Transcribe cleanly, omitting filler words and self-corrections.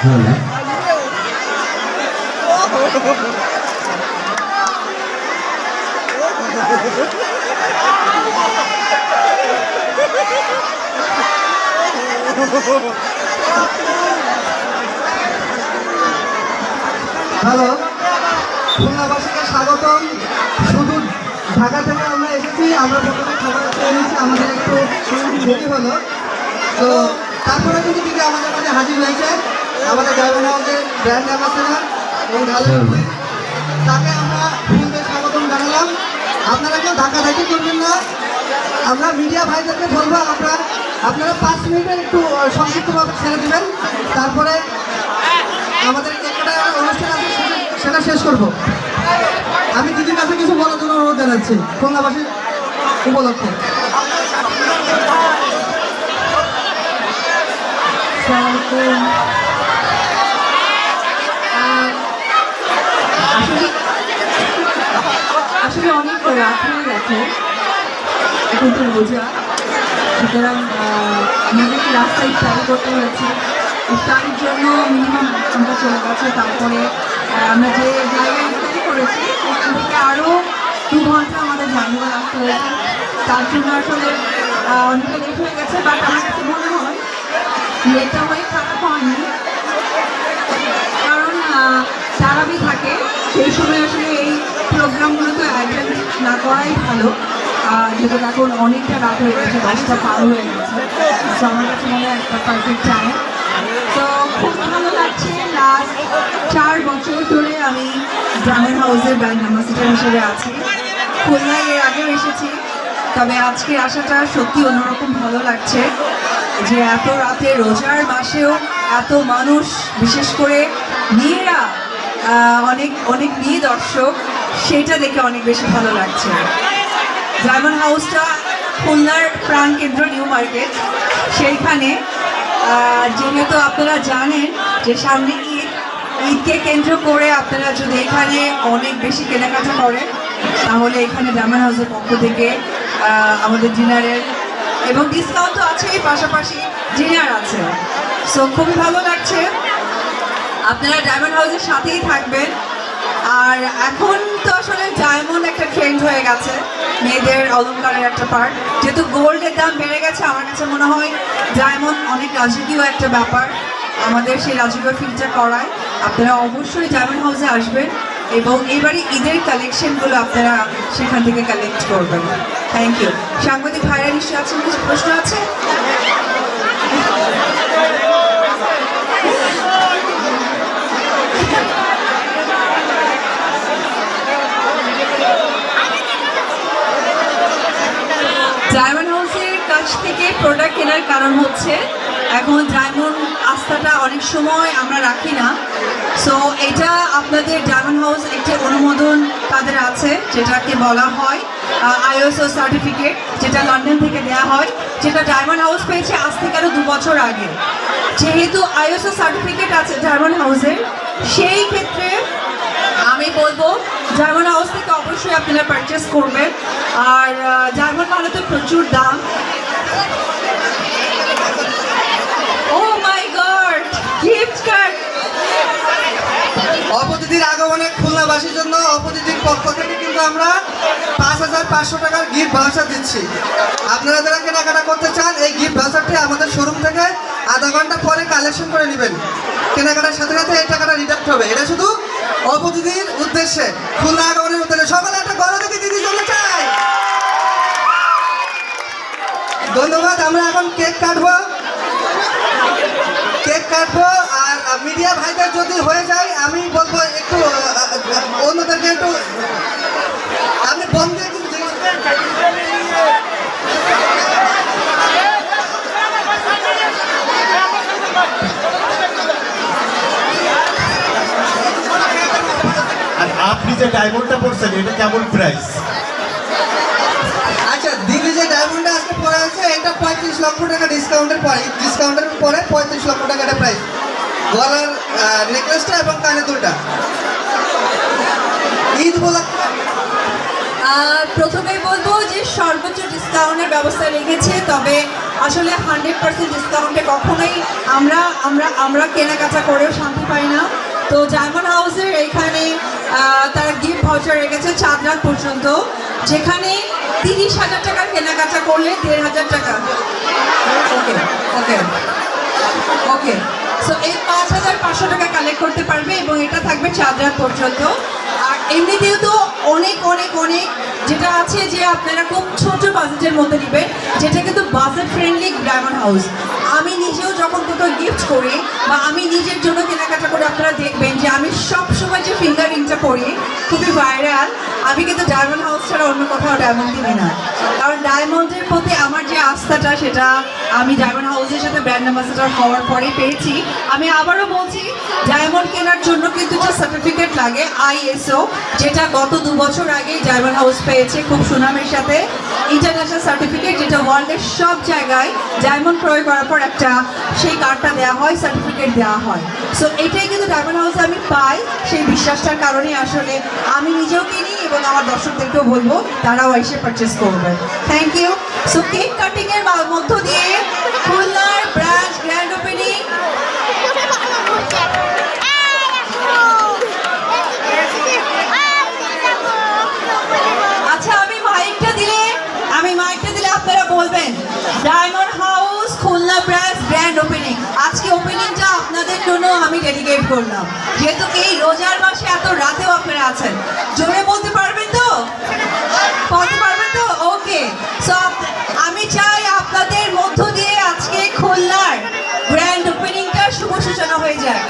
Hello. Hello, খুলনাবাসীকে স্বাগতম। শুধু ঢাকা থেকে আমরা এসেছি, আমরা প্রথমে খাবার খেয়ে নিচ্ছি, আমাদের একটু দেরি হলো। তো তারপরে কিন্তু দিদি আমাদের কাছে হাজির হয়েছে আমাদের ডায়মন্ড হাউসের ব্র্যান্ড অ্যাম্বাসেডর এবং তাকে আমরা ফুলদের স্বাগতম জানালাম। আপনারা কেউ ধাক্কাধাক্কি করবেন না। আমরা মিডিয়া ভাইদেরকে বলবো আপনারা 5 মিনিটের একটু সংক্ষিপ্তভাবে ছেড়ে দেবেন, তারপরে আমাদের একটা অনুষ্ঠান আছে সেটা শেষ করব। আমি দিদির কাছে কিছু বলার জন্য অনুরোধ জানাচ্ছি খুলনাবাসীর উপলক্ষে। আসলে অনেক রাত হয়ে গেছে, এখন তো বোঝা, সুতরাং আমাদেরকে রাস্তায় ট্রাই করতে হয়েছে। ইফতারের জন্য মিনিমাম আমরা চলে গেছে, তারপরে আমরা যে জায়গায় ইফতারি করেছি সেখান থেকে আরও 2 ঘন্টা আমাদের জানুয়ার আসতে হয়েছে। তার জন্য আসলে অনেকটা লেট হয়ে গেছে, বাট আমার কাছে মনে হয় লেটটা হয়ে খারাপ হয়নি, কারণ তারাবি থাকে সেই সময় আসলে এই প্রোগ্রামগুলোতে অ্যাটেন্ড না করাই ভালো, যেহেতু এখন অনেকটা রাত হয়ে গেছে, 10টা পার হয়ে গেছে। তো আমার কাছে মনে হয় একটা পারফেক্ট টাইম। তো খুব ভালো লাগছে। লাস্ট 4 বছর ধরে আমি ডায়মন্ড হাউসের ব্র্যান্ড অ্যাম্বাসেডর হিসেবে আছি। খুলনায় এর আগেও এসেছি, তবে আজকে আসাটা সত্যি অন্যরকম ভালো লাগছে যে এত রাতে রোজার মাসেও এত মানুষ, বিশেষ করে মেয়েরা, অনেক অনেক মেয়ে দর্শক, সেটা দেখে অনেক বেশি ভালো লাগছে। ডায়মন্ড হাউসটা খুলনার প্রাণকেন্দ্র নিউ মার্কেট, সেইখানে যেহেতু আপনারা জানেন যে সামনে ঈদকে কেন্দ্র করে আপনারা যদি এখানে অনেক বেশি কেনাকাটা করেন, তাহলে এখানে ডায়মন্ড হাউসের পক্ষ থেকে আমাদের ডিনারের এবং ডিসকাউন্ট তো আছেই, পাশাপাশি ডিনার আছে। সো খুবই ভালো লাগছে। আপনারা ডায়মন্ড হাউসের সাথেই থাকবেন। আর এখন তো আসলে ডায়মন্ড একটা ট্রেন্ড হয়ে গেছে, মেয়েদের অলংকারের একটা পার্ট। যেহেতু গোল্ডের দাম বেড়ে গেছে, আমার কাছে মনে হয় ডায়মন্ড অনেক রাজকীয় একটা ব্যাপার, আমাদের সেই রাজকীয় ফিলটা করায়। আপনারা অবশ্যই ডায়মন্ড হাউসে আসবেন এবং এবারে ঈদের কালেকশনগুলো আপনারা সেখান থেকে কালেক্ট করবেন। Thank you. সাংবাদিক ভাইরা নিশ্চয়ই আছেন, কিছু প্রশ্ন আছে? ডায়মন্ড হাউসের কাছ থেকে প্রোডাক্ট কেনার কারণ হচ্ছে এখন ডায়মন্ড আস্থাটা অনেক সময় আমরা রাখি না। সো এটা আপনাদের ডায়মন্ড হাউস একটি অনুমোদন তাদের আছে, যেটাকে বলা হয় ISO সার্টিফিকেট, যেটা লন্ডন থেকে দেওয়া হয়, যেটা ডায়মন্ড হাউস পেয়েছে আজ থেকে আরও 2 বছর আগে। যেহেতু ISO সার্টিফিকেট আছে ডায়মন্ড হাউসের, সেই ক্ষেত্রে আমি বলবো ডায়মন্ড হাউস থেকে অবশ্যই আপনারা পারচেস করবেন। আর ডায়মন্ড মানে তো প্রচুর দাম। ও মাই গড, গিফট কার্ড! অপতিথির আগমনে খুলনাবাসীর জন্য অপতিথির পক্ষ থেকে কিন্তু আমরা 5500 টাকার গিফট ভাউচার দিচ্ছি। আপনারা যারা কেনাকাটা করতে চান, এই গিফট ভাউচারটি আমাদের শোরুম থেকে আধা ঘন্টা পরে কালেকশন করে নেবেন। কেনাকাটার সাথে সাথে এই টাকাটা রিডাক্ট হবে। এটা শুধু অপতিথির উদ্দেশ্যে, খুলনা আগমনের উদ্দেশ্যে। সকালে একটা গণতিথি দিদি চলে চাই। ধন্যবাদ। আমরা এখন কেক কাটবো আর মিডিয়া ভাইদের যদি হয়ে যায়, আমি বলবো একটু অন্যদেরকে একটু আপনি বন্ধ দিয়ে কিন্তু আর আপনি যে ডায়মন্ডটা পড়ছেন এটা কেমন প্রাইস? আচ্ছা, দিদি যে ডায়মন্ডটা আজকে পরে আছে, এটা 35 লক্ষ টাকা ডিসকাউন্টের পরে 35 লক্ষ টাকা এটা প্রাইস। গলার নেকলেসটা এবং কানে দুলটা ঈদ উপলক্ষে প্রথমেই বলবো যে সর্বোচ্চ ডিসকাউন্টের ব্যবস্থা রেখেছে, তবে আসলে 100% ডিসকাউন্টে কখনোই আমরা কেনাকাটা করেও শান্তি পাই না। তো ডায়মন্ড হাউসের এখানে তারা গিফট ভাউচার রেখেছে 4 রাত পর্যন্ত, যেখানে 30,000 টাকার কেনাকাটা করলে 1,500 টাকা। ওকে ওকে ওকে, সো এই 5,500 টাকা কালেক্ট করতে পারবে এবং এটা থাকবে 4 রাত পর্যন্ত। আর এমনিতেও তো অনেক অনেক অনেক যেটা আছে যে আপনারা খুব ছোট বাজেটের মধ্যে নেবেন, যেটা কিন্তু বাজেট ফ্রেন্ডলি ডায়মন্ড হাউস। আমি নিজেও যখন কোথাও গিফট করি বা আমি নিজের জন্য কেনাকাটা করে, আপনারা দেখবেন যে আমি সবসময় যে ফিঙ্গার রিংটা পরি খুবই ভাইরাল, আমি কিন্তু ডায়মন্ড হাউস ছাড়া অন্য কোথাও ডায়মন্ড কিনি না। কারণ ডায়মন্ডের প্রতি আমার যে আস্থাটা, সেটা আমি ডায়মন্ড হাউসের সাথে ব্র্যান্ড অ্যাম্বাসেডর হওয়ার পরে পেয়েছি। আমি আবারও বলছি, ডায়মন্ড কেনার জন্য কিন্তু একটা সার্টিফিকেট লাগে ISO, যেটা গত 2 বছর আগে ডায়মন্ড হাউস পেয়েছে খুব সুনামের সাথে। ইন্টারন্যাশনাল সার্টিফিকেট, যেটা ওয়ার্ল্ডের সব জায়গায় ডায়মন্ড ক্রয় করার পর একটা সেই কার্ডটা দেওয়া হয়, সার্টিফিকেট দেওয়া হয়। সো এটাই কিন্তু ডায়মন্ড হাউসে আমি পাই, সেই বিশ্বাসটার কারণে আসলে আমি নিজেও কিনি এবং আমার দর্শকদেরকেও বলবো তারাও এসে পারচেস করবে। Thank you. সো কেক কাটিংয়ের মধ্য দিয়ে খুলনার ব্রাঞ্চ গ্র্যান্ড ওপেনিং। আচ্ছা, আমি মাইকটা দিলে আপনারা বলবেন diamond house Khulna branch grand opening. আজকে ওপেনিংটা আপনাদের জন্য আমি ডেডিকেট করলাম, যেহেতু এই রোজার মাসে এত রাতেও আপনারা আছেন। জোরে বলতে পারবেন তো? ওকে। সো আমি চাই আপনাদের মধ্য দিয়ে আজকে খুলনার গ্র্যান্ড ওপেনিংটা শুভ সূচনা হয়ে যায়।